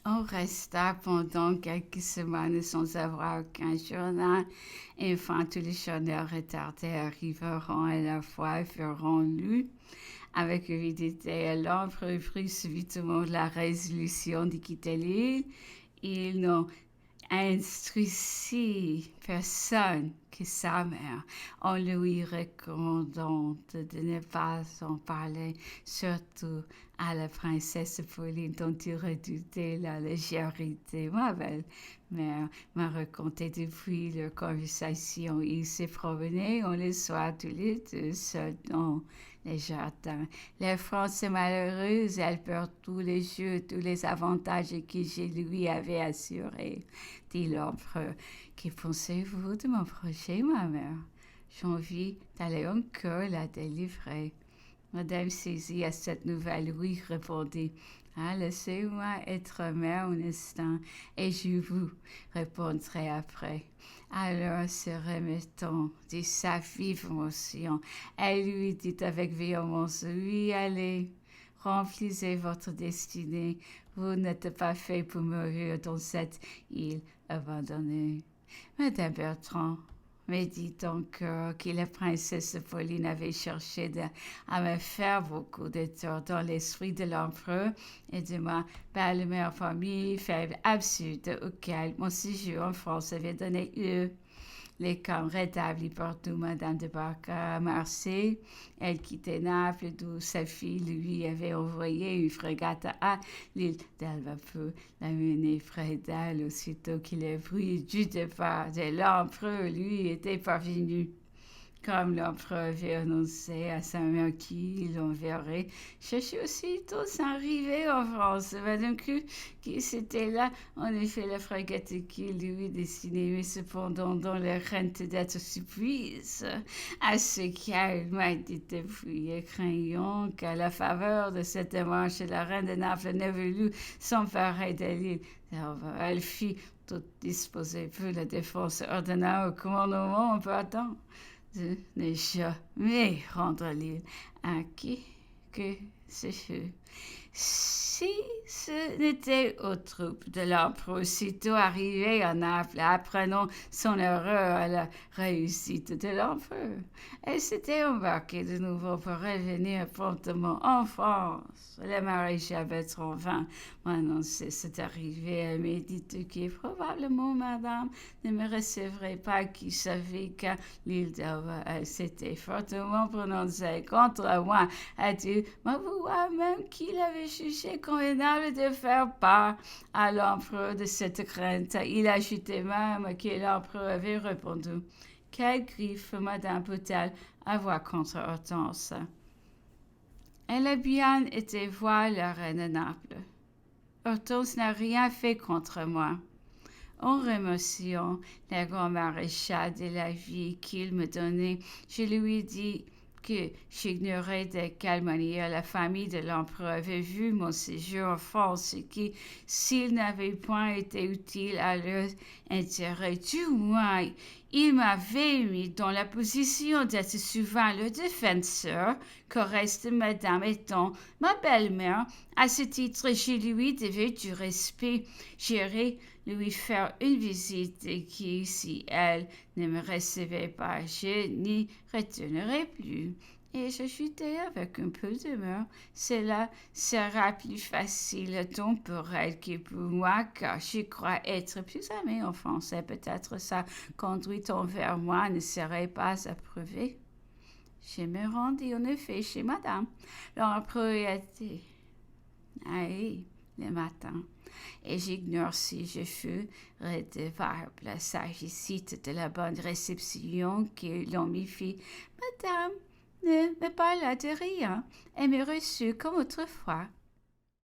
On resta pendant quelques semaines sans avoir aucun journal. Enfin, tous les journaux retardés arriveront à la fois et feront lu. Avec avidité, l'empereur prit subitement la résolution de quitter l'île. Ils n'ont instruit personne que sa mère, en lui recommandant de ne pas en parler, surtout à la princesse Pauline dont il redoutait la légèreté. Ma belle-mère m'a raconté depuis leur conversation. Ils se promenaient on les soirs tous les deux seuls dans les jardins. La France est malheureuse, elle perd tous les jeux, tous les avantages que je lui avais assurés, dit l'empereur. Que pensez-vous de mon projet, ma mère? J'ai envie d'aller encore la délivrer. Madame saisie à cette nouvelle, oui, répondit. Ah, laissez-moi être mère un instant et je vous répondrai après. Alors, se remettant de sa vive émotion, elle lui dit avec véhémence, oui, allez, remplissez votre destinée. Vous n'êtes pas fait pour mourir dans cette île abandonnée. Madame Bertrand me dit encore que la princesse Pauline avait cherché à me faire beaucoup de tort dans l'esprit de l'empereur et de ma belle-mère famille faible absurde auquel mon séjour en France avait donné lieu. Les camps rétablis partout, Madame de Barca à Marseille. Elle quittait Naples, d'où sa fille lui avait envoyé une frégate à l'île d'Elba pour la mener près d'elle aussitôt que le bruit du départ de l'empereur lui était parvenu. Comme l'empereur avait annoncé à sa mère qu'il l'enverrait chercher aussitôt sans arriver en France. Madame crut que c'était là, en effet, la frégate qui lui destinait, mais cependant dans la crainte d'être surprise à ce qu'elle m'a dit de craignant qu'à la faveur de cette démarche, la reine de Naples ne voulût s'emparer de l'île. Elle fit tout disposer pour la défense, ordonna au commandement en partant de ne jamais rendre l'île à qui que ce fût. Si ce n'était aux troupes de l'empereur aussitôt arrivées à Naples, apprenant son erreur à la réussite de l'empereur, elle s'était embarquée de nouveau pour revenir promptement en France. Le maréchal Bertrand vint m'annoncer cette arrivée. Elle m'a dit que probablement madame ne me recevrait pas, qui savait qu'à l'île d'Elba, elle s'était fortement prononcée contre moi. A-t-il m'avoué même qu'il avait jugé convenable de faire part à l'empereur de cette crainte. Il ajoutait même que l'empereur avait répondu. Quelle griffe madame peut-elle avoir contre Hortense? Elle a bien été voir la reine de Naples. Hortense n'a rien fait contre moi. En remerciant le grand maréchal de la vie qu'il me donnait, je lui ai dit que j'ignorais de quelle manière la famille de l'empereur avait vu mon séjour en France et que s'il n'avait point été utile à leur intérêt, du moins il m'avait mis dans la position d'être souvent le défenseur, que reste madame étant ma belle-mère. À ce titre, je lui devais du respect. J'irai lui faire une visite et qui, si elle ne me recevait pas, je n'y retournerai plus. Et j'ajoutai avec un peu d'humeur, cela sera plus facile tant pour elle que pour moi, car je crois être plus aimée en français. Peut-être sa conduite envers moi ne serait pas approuvée. Je me rendis en effet chez madame. L'empereur était le matin, et j'ignore si je fus redevable sagicite de la bonne réception que l'on m'y fit. Madame ne me parla de rien et me reçut comme autrefois.